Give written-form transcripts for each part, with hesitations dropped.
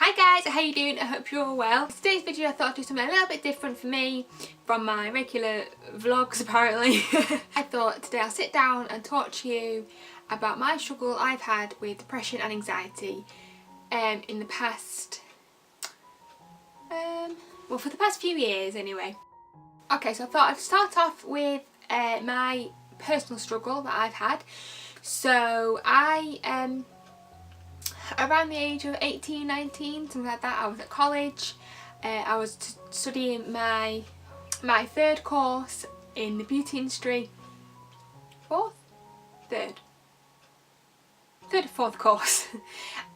Hi guys, how you doing? I hope you're all well. Today's video I thought I'd do something a little bit different for me from my regular vlogs apparently. I thought today I'll sit down and talk to you about my struggle I've had with depression and anxiety in the past, well, for the past few years anyway. Okay, so I thought I'd start off with my personal struggle that I've had. So around the age of 18, 19, something like that, I was at college. I was studying my third course in the beauty industry. Third or fourth course.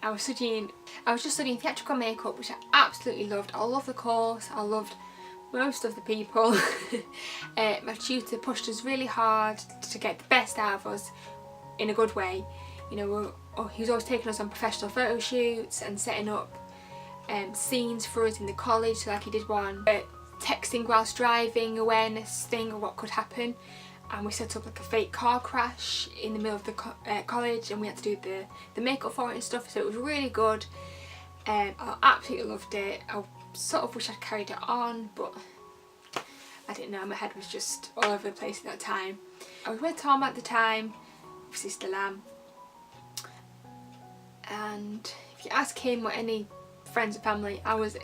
I was just studying theatrical makeup, which I absolutely loved. I loved the course, I loved most of the people. My tutor pushed us really hard to get the best out of us in a good way. You know, he was always taking us on professional photo shoots and setting up scenes for us in the college. So like he did one texting whilst driving awareness thing of what could happen, and we set up like a fake car crash in the middle of the college, and we had to do the makeup for it and stuff. So it was really good. I absolutely loved it. I sort of wish I'd carried it on, but I didn't know, my head was just all over the place at that time. I was with Tom at the time, obviously still am. And if you ask him or any friends or family, I was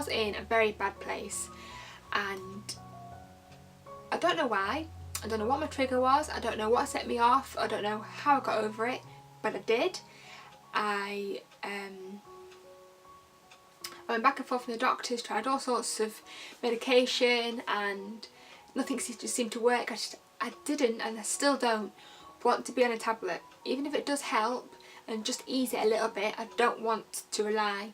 in a very bad place, and I don't know why. I don't know what my trigger was. I don't know what set me off. I don't know how I got over it, but I did. I went back and forth from the doctors, tried all sorts of medication, and nothing just seemed to work. I didn't, and I still don't want to be on a tablet, even if it does help and just ease it a little bit. I don't want to rely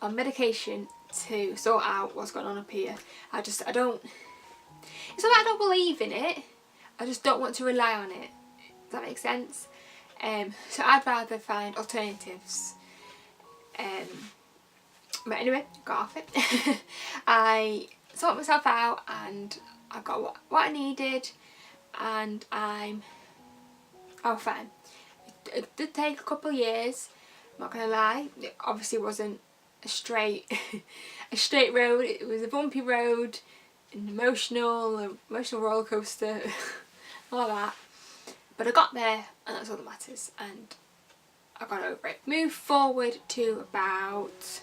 on medication to sort out what's going on up here. I don't, it's not that I don't believe in it, I just don't want to rely on it. Does that make sense? So I'd rather find alternatives. But anyway, got off it. I sorted myself out and I got what I needed, and I was fine. It did take a couple of years, I'm not gonna lie. It obviously wasn't a straight road. It was a bumpy road, an emotional roller coaster, all that. But I got there, and that's all that matters, and I got over it. Move forward to about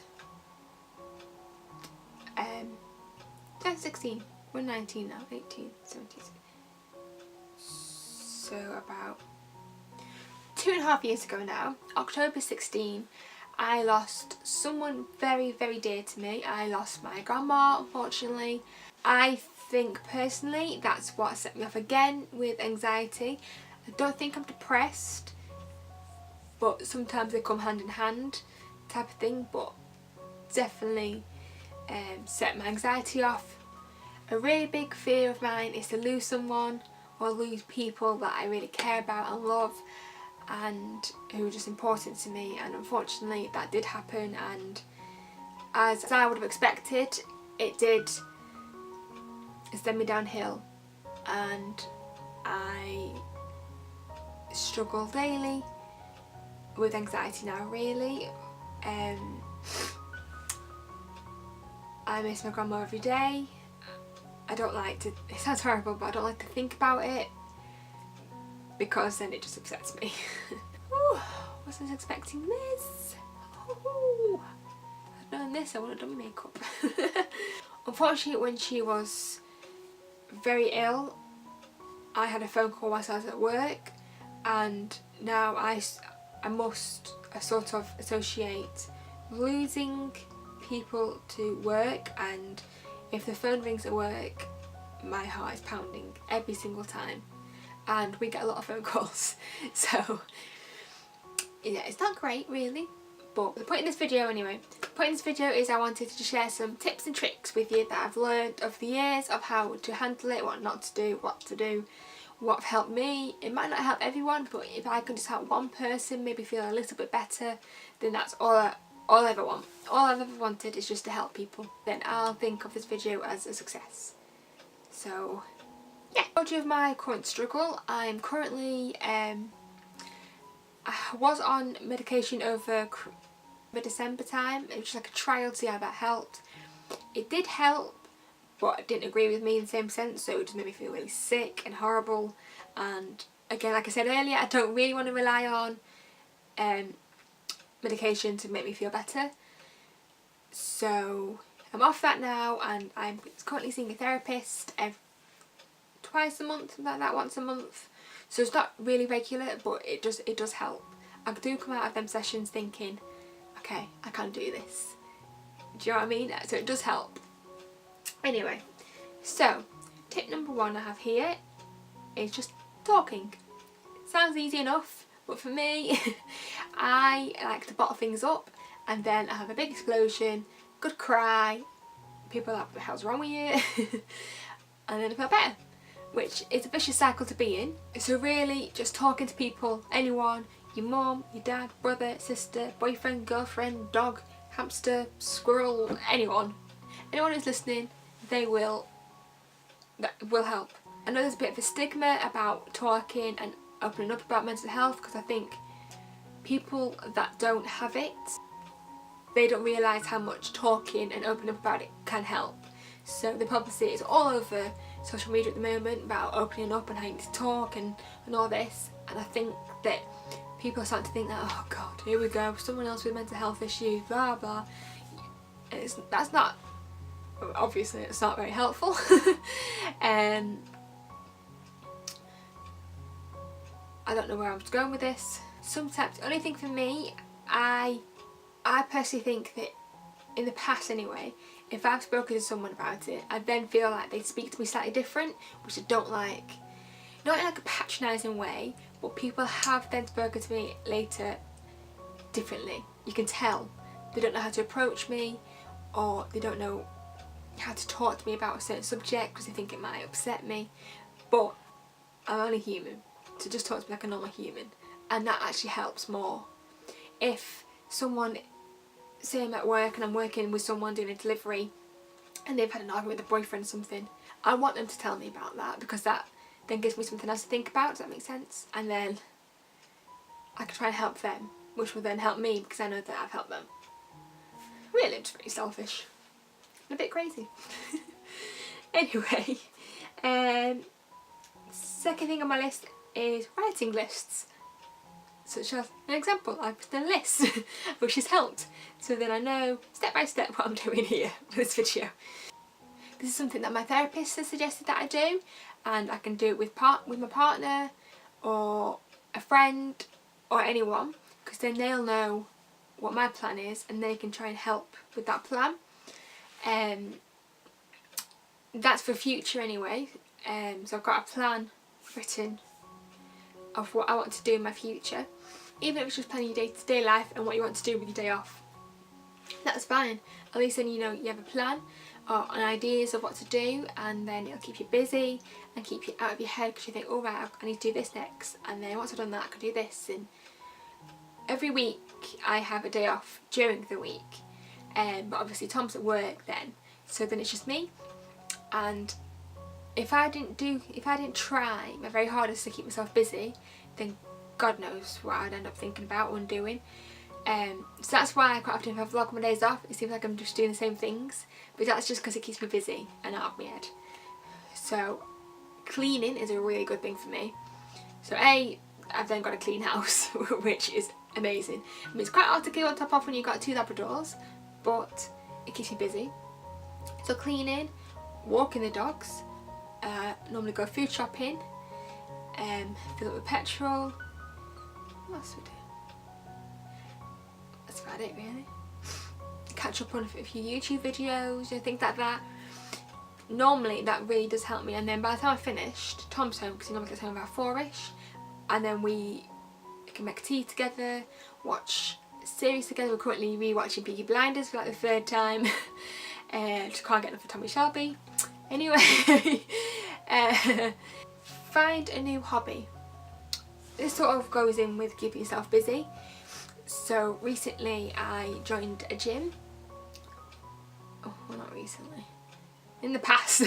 16. We're 19 now, 18, 17. So about 2.5 years ago now, October 16, I lost someone very, very dear to me. I lost my grandma, unfortunately. I think personally that's what set me off again with anxiety. I don't think I'm depressed, but sometimes they come hand in hand type of thing, but definitely set my anxiety off. A really big fear of mine is to lose someone or lose people that I really care about and love and who are just important to me, and unfortunately that did happen, and as I would have expected, it did send me downhill, and I struggle daily with anxiety now, really. I miss my grandma every day. I don't like to, it sounds horrible, but I don't like to think about it because then it just upsets me. Ooh, wasn't expecting this. Ooh, if I'd known this, I would have done makeup. Unfortunately, when she was very ill, I had a phone call whilst I was at work, and now I must sort of associate losing people to work, and if the phone rings at work, my heart is pounding every single time, and we get a lot of phone calls, so yeah, it's not great really. But the point in this video anyway, the point in this video is I wanted to share some tips and tricks with you that I've learned over the years of how to handle it, what not to do, what have helped me. It might not help everyone, but if I can just help one person maybe feel a little bit better, then that's all I ever want. All I've ever wanted is just to help people. Then I'll think of this video as a success. So yeah, I told you of my current struggle. I'm currently I was on medication over the December time. It was just like a trial to see how that helped. It did help, but it didn't agree with me in the same sense, so it just made me feel really sick and horrible. And again, like I said earlier, I don't really want to rely on medication to make me feel better. So I'm off that now, and I'm currently seeing a therapist twice a month, something like that, once a month. So it's not really regular, but it does help. I do come out of them sessions thinking, okay, I can do this. Do you know what I mean? So it does help. Anyway, so tip number 1 I have here is just talking. It sounds easy enough, but for me, I like to bottle things up, and then I have a big explosion, good cry, people are like, what the hell's wrong with you? And then I feel better, which is a vicious cycle to be in. So really, just talking to people, anyone, your mum, your dad, brother, sister, boyfriend, girlfriend, dog, hamster, squirrel, anyone who's listening, that will help. I know there's a bit of a stigma about talking and opening up about mental health, because I think people that don't have it, they don't realise how much talking and opening up about it can help. So they probably see it's all over social media at the moment about opening up and how you need to talk and all this, and I think that people are starting to think that, oh god, here we go, someone else with mental health issues, blah blah. That's not, obviously it's not very helpful. I don't know where I'm going with this. Sometimes, the only thing for me, I personally think that in the past anyway, if I've spoken to someone about it, I then feel like they speak to me slightly different, which I don't like. Not in like a patronising way, but people have then spoken to me later differently. You can tell they don't know how to approach me, or they don't know how to talk to me about a certain subject because they think it might upset me. But I'm only human, so just talk to me like a normal human, and that actually helps more. If someone, say I'm at work and I'm working with someone doing a delivery and they've had an argument with a boyfriend or something, I want them to tell me about that, because that then gives me something else to think about. Does that make sense? And then I can try and help them, which will then help me because I know that I've helped them. Really, I'm just pretty selfish and a bit crazy. Anyway, second thing on my list is writing lists. Such as an example, I've done a list which has helped, so then I know step by step what I'm doing here for this video. This is something that my therapist has suggested that I do, and I can do it with my partner or a friend or anyone, because then they'll know what my plan is and they can try and help with that plan. That's for future anyway, so I've got a plan written of what I want to do in my future. Even if it's just planning your day-to-day life and what you want to do with your day off, that's fine. At least then you know you have a plan or an ideas of what to do, and then it'll keep you busy and keep you out of your head, because you think, oh right, I need to do this next, and then once I've done that I can do this. And every week I have a day off during the week, but obviously Tom's at work then, so then it's just me. And if I didn't try my very hardest to keep myself busy, then God knows what I'd end up thinking about and doing. So that's why quite often if I vlog my days off, it seems like I'm just doing the same things, but that's just because it keeps me busy and out of my head. So cleaning is a really good thing for me. So I've then got a clean house, which is amazing. I mean, it's quite hard to clean on top of when you've got 2 Labradors, but it keeps you busy. So cleaning, walking the dogs, normally go food shopping, fill up with petrol. What else we do? That's about it really. Catch up on a few YouTube videos, things like that. Normally that really does help me, and then by the time I finished, Tom's home because he normally gets home about 4ish, and then we can make tea together, watch a series together. We're currently re-watching Peaky Blinders for like the 3rd time. Just can't get enough of Tommy Shelby. Anyway, find a new hobby. This sort of goes in with keeping yourself busy. So recently I joined a gym. Oh, well, not recently. In the past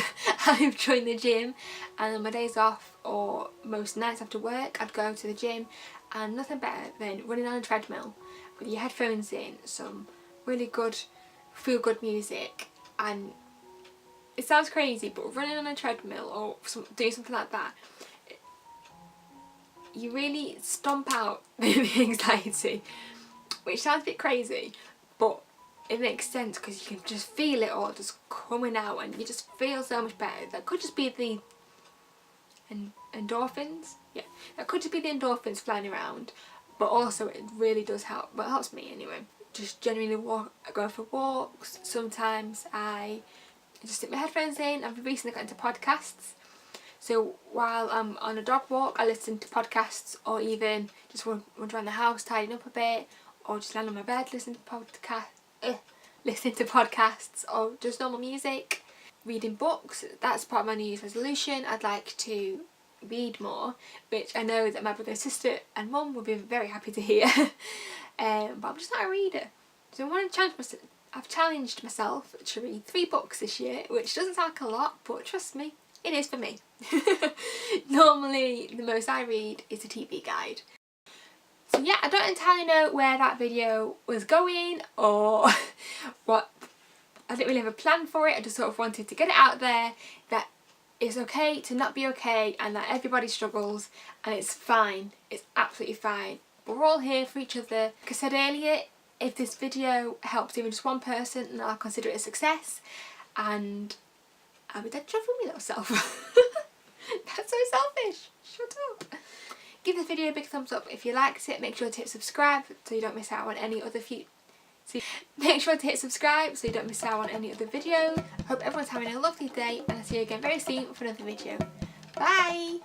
I've joined the gym, and on my days off or most nights after work I'd go to the gym, and nothing better than running on a treadmill with your headphones in, some really good feel good music, and it sounds crazy, but running on a treadmill or doing something like that, you really stomp out the anxiety, which sounds a bit crazy, but it makes sense because you can just feel it all just coming out and you just feel so much better. That could just be the endorphins, yeah, that could just be the endorphins flying around, but also it really does help. But it helps me anyway. Just generally go for walks. Sometimes I just stick my headphones in. I've recently got into podcasts, so while I'm on a dog walk I listen to podcasts, or even just run around the house tidying up a bit, or just laying on my bed listening to podcasts, or just normal music. Reading books, that's part of my New Year's resolution. I'd like to read more, which I know that my brother, sister and mum would be very happy to hear. But I'm just not a reader, so I want to challenge myself. I've challenged myself to read 3 books this year, which doesn't sound like a lot, but trust me, it is for me. Normally the most I read is a TV guide. So yeah, I don't entirely know where that video was going or what. I didn't really have a plan for it. I just sort of wanted to get it out there that it's okay to not be okay, and that everybody struggles and it's fine. It's absolutely fine. We're all here for each other. Like I said earlier, if this video helps even just one person, then I'll consider it a success, and I'll be dead chuffed with my little self. That's so selfish. Shut up. Give the video a big thumbs up if you liked it. Make sure to hit subscribe so you don't miss out on any other Make sure to hit subscribe so you don't miss out on any other videos. Hope everyone's having a lovely day, and I'll see you again very soon for another video. Bye!